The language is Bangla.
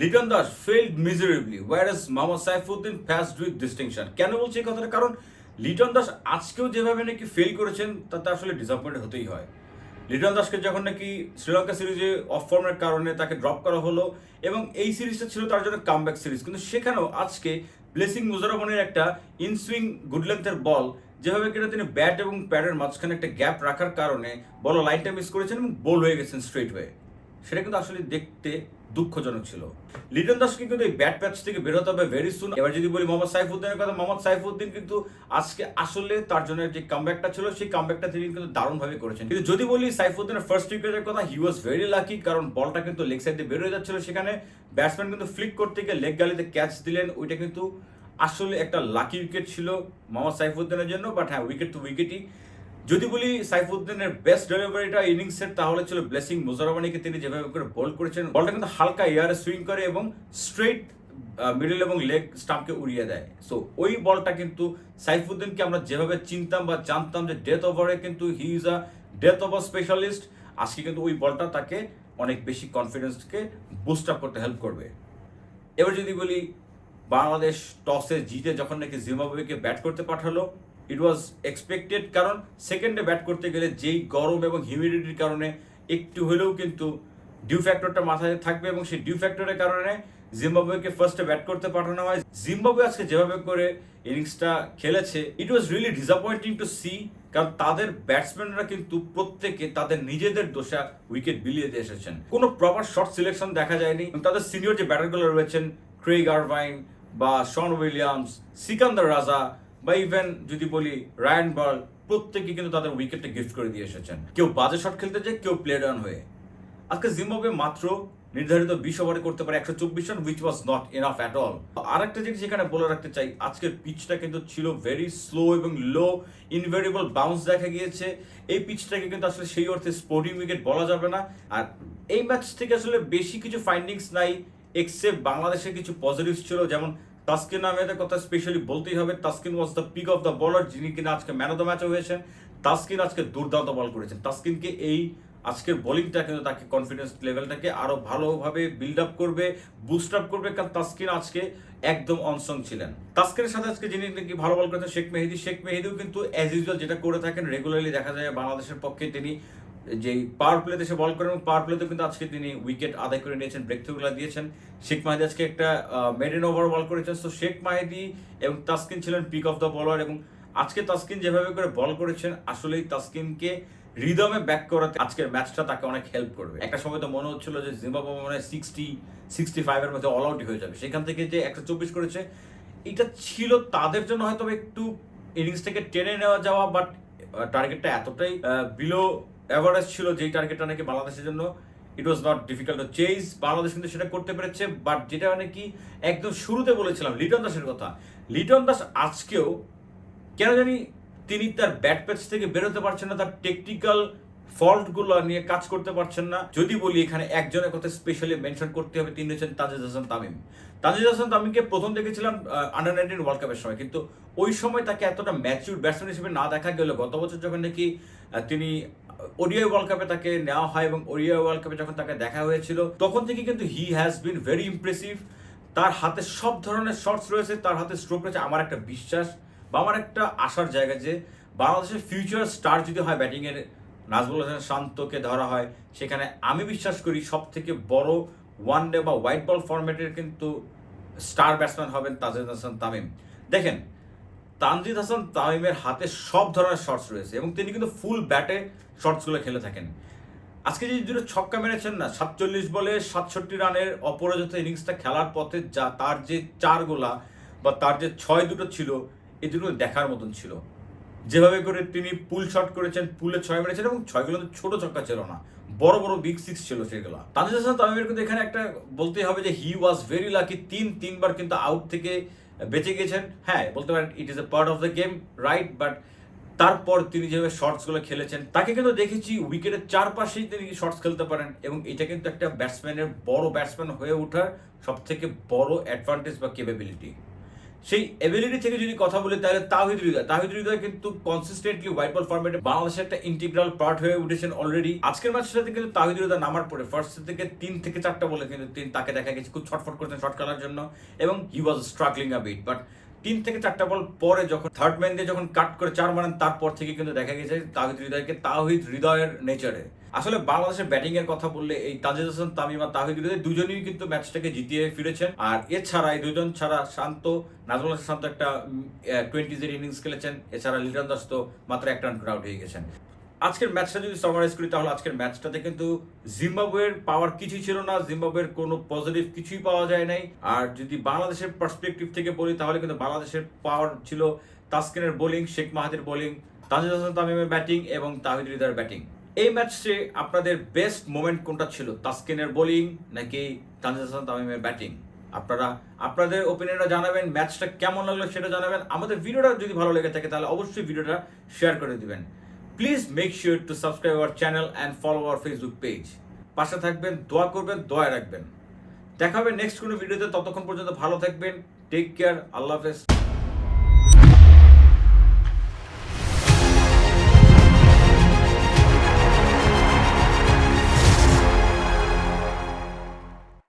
Liton Das failed miserably, whereas Mohammad Saifuddin passed with distinction। কেন বলছি এই কথাটা? কারণ লিটন দাস আজকেও যেভাবে নাকি ফেল করেছেন তাতে আসলে ডিসঅ্যাপয়েন্টেড হতেই হয়। লিটন দাসকে যখন নাকি শ্রীলঙ্কা সিরিজে অফ ফর্মের কারণে তাকে ড্রপ করা হলো এবং এই সিরিজটা ছিল তার জন্য কামব্যাক সিরিজ, কিন্তু সেখানেও আজকে ব্লেসিং মুজাররহমানের একটা ইনসুইং গুড লেন্থের বল যেভাবে কিনা তিনি ব্যাট এবং প্যাডের মাঝখানে একটা গ্যাপ রাখার কারণে বল লাইনটা মিস করেছেন এবং বোল্ড হয়ে গেছেন স্ট্রেট ওয়ে, সেটা কিন্তু আসলে দেখতে দুঃখজনক ছিল। লিটন দাসকে কিন্তু এই ব্যাট প্যাচ থেকে বেরোতে হবে ভেরি সুন। এবার যদি বলি মোহাম্মদ সাইফুদ্দিনের কথা, মোহাম্মদ সাইফুদ্দিন কিন্তু আজকে আসলে তার জন্য যে কামব্যাকটা ছিল সেই কামব্যাকটা তিনি কিন্তু দারুণভাবে করেছেন। কিন্তু যদি বলি সাইফুদ্দিনের ফার্স্ট উইকেটের কথা, হি ওয়াজ ভেরি লাকি, কারণ বলটা কিন্তু লেগ সাইড দিয়ে বেরোয় যাচ্ছিল, সেখানে ব্যাটসম্যান কিন্তু ফ্লিক করতে গিয়ে লেগ গালিতে ক্যাচ দিলেন। ওইটা কিন্তু আসলে একটা লাকি উইকেট ছিল মোহাম্মদ সাইফুদ্দিনের জন্য, বাট হ্যাঁ, উইকেট তো উইকেটই। যদি বলি সাইফুদ্দিনের বেস্ট ডেলিভারিটা ইনিংসের, তাহলে ছিল ব্লেসিং মুজাররহমানিকে তিনি যেভাবে করে বোল্ড করেছেন, বলটা কিন্তু হালকা এয়ারে সুইং করে এবং স্ট্রেট মিডল এবং লেগ স্টাম্পকে উড়িয়ে দেয়। সো ওই বলটা কিন্তু সাইফুদ্দিনকে আমরা যেভাবে চিনতাম বা জানতাম যে ডেথ ওভারে কিন্তু he is a death over specialist, আজকে কিন্তু ওই বলটা তাকে অনেক বেশি কনফিডেন্সকে বুস্ট আপ করতে হেল্প করবে। এবার যদি বলি বাংলাদেশ টসে জিতে যখন নাকি জিম্বাবুয়েকে ব্যাট করতে পাঠালো, ইট ওয়াজ এক্সপেক্টেড, কারণ সেকেন্ডে ব্যাট করতে গেলে যেই গরম এবং হিউমিডিটির কারণে একটু হলেও কিন্তু ডিউ ফ্যাক্টরটা মাথায় থাকবে এবং সেই ডিউ ফ্যাক্টরের কারণে জিম্বাবুয়েকে ফার্স্টে ব্যাট করতে পাঠানো হয়। জিম্বাবুয়ে আজকে যেভাবে করে ইনিংসটা খেলেছে, it was really disappointing to see, কারণ তাদের ব্যাটসম্যানরা কিন্তু প্রত্যেকে তাদের নিজেদের দোষা উইকেট বিলিয়ে দিয়ে এসেছেন। কোনো প্রপার শট সিলেকশন দেখা যায়নি। তাদের সিনিয়র যে ব্যাটারগুলো রয়েছেন, ক্রেইগ আরভাইন বা শন উইলিয়ামস, সিকান্দার রাজা বা ইভেন যদি বলি রায়ান বল, প্রত্যেকে কিন্তু তাদের উইকেটটা গিফট করে দিয়ে এসেছেন। কেউ বাজে শট খেলতে যায়, কেউ প্লে ডাউন হয়ে। আজকে জিম্বাবুয়ে মাত্র নির্ধারিত 20 ওভারে করতে পারে 124 run, which was not enough at all. আর একটা জিনিস যেখানে বলে রাখতে চাই, আজকের পিচটা কিন্তু ছিল ভেরি স্লো এবং লো, ইনভেরিয়েবল বাউন্স দেখা গিয়েছে। এই পিচটাকে কিন্তু আসলে সেই অর্থে স্পোর্টিং উইকেট বলা যাবে না। আর এই ম্যাচ থেকে আসলে বেশি কিছু ফাইন্ডিংস নাই, এক্সেপ্ট বাংলাদেশের কিছু পজিটিভস ছিল, যেমন তাসকিন আহমেদের কথা স্পেশালি বলতেই হবে। Taskin was the peak of the বলার, যিনি কিনা আজকে ম্যান অফ দ্য ম্যাচও হয়েছেন। তাসকিন আজকে দুর্দান্ত বল করেছেন। তাসকিনকে এই আজকের বোলিংটা কিন্তু তাকে কনফিডেন্স লেভেলটাকে আরো ভালোভাবে বিল্ড আপ করবে, বুস্ট আপ করবে, কারণ তাসকিন আজকে একদম অনসং ছিলেন। তাসকিনের সাথে আজকে যিনি নাকি ভালো বল করেছেন শেখ মেহেদী, শেখ মেহেদিও কিন্তু অ্যাজ ইউজুয়াল যেটা করে থাকেন রেগুলারলি দেখা যায় বাংলাদেশের পক্ষে, তিনি যেই পাওয়ার প্লেতে সে বল করেন এবং পাওয়ার প্লেতে কিন্তু আজকে তিনি উইকেট আদায় করে নিয়েছেন, ব্রেক থ্রুগুলো দিয়েছেন। শেখ মাহেদী আজকে একটা মেডেন ওভার বল করেছেন। সো শেখ মাহেদী এবং তাসকিন ছিলেন পিক অফ দ্য বলার, এবং আজকে তাসকিন যেভাবে করে বল করেছেন, আসলেই তাসকিনকে রিদমে ব্যাক করাতে আজকের ম্যাচটা তাকে অনেক হেল্প করবে। একটা সময় তো মনে হচ্ছিল যে জিম্বাবুয়ে মনে হয় 60-65 এর মধ্যে অল আউটই হয়ে যাবে, সেখান থেকে যে 124 করেছে, এটা ছিল তাদের জন্য হয়তো একটু ইনিংসটাকে টেনে নেওয়া যাওয়া, বাট টার্গেটটা এতটাই বিলো এভারেজ ছিল যেই টার্গেটটা নাকি বাংলাদেশের জন্য it was not difficult to chase. Bangladesh কিন্তু সেটা করতে পেরেছে, বাট যেটা নাকি একদম শুরুতে বলেছিলাম লিটন দাসের কথা, লিটন দাস আজকেও কেন জানি তিনি তার ব্যাট প্যাচ থেকে বেরোতে পারছেন না, তার টেকনিক্যাল ফল্টগুলো নিয়ে কাজ করতে পারছেন না। যদি বলি এখানে একজনের কথা স্পেশালি মেনশন করতে হবে, তিনি হচ্ছেন তানজিদ হাসান তামিম। তানজিদ হাসান তামিমকে প্রথম দেখেছিলাম আন্ডার 19 ওয়ার্ল্ড কাপের সময়, কিন্তু ওই সময় তাকে এতটা ম্যাচিউর ব্যাটসম্যান হিসেবে না দেখা গেল। গত বছর যখন নাকি তিনি ওডিআই ওয়ার্ল্ড কাপে তাকে নেওয়া হয় এবং ওডিআই ওয়ার্ল্ড কাপে যখন তাকে দেখা হয়েছিল, তখন থেকে কিন্তু he has been very impressive. তার হাতে সব ধরনের শটস রয়েছে, তার হাতে স্ট্রোক রয়েছে। আমার একটা বিশ্বাস বা আমার একটা আশার জায়গা যে বাংলাদেশের ফিউচার স্টার যদি হয় ব্যাটিংয়ের, নাজমুল হাসান শান্তকে ধরা হয়, সেখানে আমি বিশ্বাস করি সব থেকে বড় ওয়ান ডে বা হোয়াইট বল ফরম্যাটের কিন্তু স্টার ব্যাটসম্যান হবেন তানজিদ হাসান তামিম। দেখেন, তানজিদ হাসান তামিমের হাতে সব ধরনের শটস রয়েছে এবং তিনি কিন্তু ফুল ব্যাটে শটসগুলো খেলে থাকেন। আজকে যে দুটো ছক্কা মেরেছেন না, 47 বলে 67 রানের অপরাজিত ইনিংসটা খেলার পথে, যা তার যে 4 গোলা বা তার যে 6 দুটো ছিল, এই দুটো দেখার মতন ছিল। যেভাবে করে তিনি পুল শট করেছেন, পুলে 6 মেরেছেন এবং 6গুলো তো ছোট ছক্কা ছিল না, বড় বড় বিগ সিক্স ছিল সেগুলো। তানজিদ হাসান তামিমের কিন্তু এখানে একটা বলতেই হবে যে হি ওয়াজ ভেরি লাকি, তিনবার কিন্তু আউট থেকে বেঁচে গেছেন। হ্যাঁ, বলতে পারেন it is a part of the game, right, but তারপর তিনি যেভাবে শর্টসগুলো খেলেছেন, তাকে কিন্তু দেখেছি উইকেটের চারপাশেই তিনি শর্টস খেলতে পারেন, এবং এটা কিন্তু একটা ব্যাটসম্যানের বড় ব্যাটসম্যান হয়ে ওঠার সব থেকে বড় অ্যাডভান্টেজ বা ক্যাপাবিলিটি। সেই এবিলিটি থেকে যদি কথা বলি তাহলে তাহিদ হৃদয় কিন্তু কনসিস্টেন্টলি হোয়াইট বল ফরম্যাটে বাংলাদেশের একটা ইন্টিগ্রাল পার্ট হয়ে উঠেছেন অলরেডি। আজকের ম্যাচটাতে কিন্তু তাহিদ হৃদয় নামার পরে ফার্স্ট থেকে 3 থেকে 4টা বলে কিন্তু তাকে দেখা গেছে খুব ছটফট করতেন শট খেলার জন্য এবং he was struggling a bit, but 3 থেকে 4টা বল পরে যখন থার্ড ম্যান দিয়ে যখন কাট করে 4 মারেন তারপর থেকে কিন্তু দেখা গেছে তাহিদ হৃদয়ের নেচারে। আসলে বাংলাদেশের ব্যাটিং এর কথা বললে এই তানজিদ হাসান তামিম আর তাহিদ হৃদয় দুজনেই কিন্তু ম্যাচটাকে জিতিয়ে ফিরেছেন। আর এছাড়া এই দুজন ছাড়া নাজমুল হাসান শান্ত একটা 20 ইনিংস খেলেছেন। এছাড়া লিটন দাস তো মাত্র 1 রান করে আউট হয়ে গেছেন। আজকের ম্যাচটা যদি সামারাইজ করি তাহলে আজকের ম্যাচটাতে কিন্তু জিম্বাবুয়ের পাওয়ার কিছুই ছিল না, জিম্বাবুয়ের কোনো পজিটিভ কিছুই পাওয়া যায় নাই। আর যদি বাংলাদেশের পার্সপেক্টিভ থেকে বলি তাহলে কিন্তু বাংলাদেশের পাওয়ার ছিল তাসকিনের বোলিং, শেখ মাহাদির বোলিং, তানজিদ হাসান তামিমের ব্যাটিং এবং তাহিদ হৃদয়ের ব্যাটিং। এই ম্যাচে আপনাদের বেস্ট মোমেন্ট কোনটা ছিল, তাসকিনের বোলিং নাকি তানজিদ হাসান তামিমের ব্যাটিং? আপনারা আপনাদের ওপিনিয়নটা জানাবেন, ম্যাচটা কেমন লাগলো সেটা জানাবেন। আমাদের ভিডিওটা যদি ভালো লেগে থাকে তাহলে অবশ্যই ভিডিওটা শেয়ার করে দিবেন। Please make sure to subscribe our channel and follow our Facebook page. পাশে থাকবেন, দোয়া করবেন, দোয়া রাখবেন। দেখা হবে নেক্সট কোনো ভিডিওতে, ততক্ষণ পর্যন্ত ভালো থাকবেন। টেক কেয়ার, আল্লাহ হাফেজ।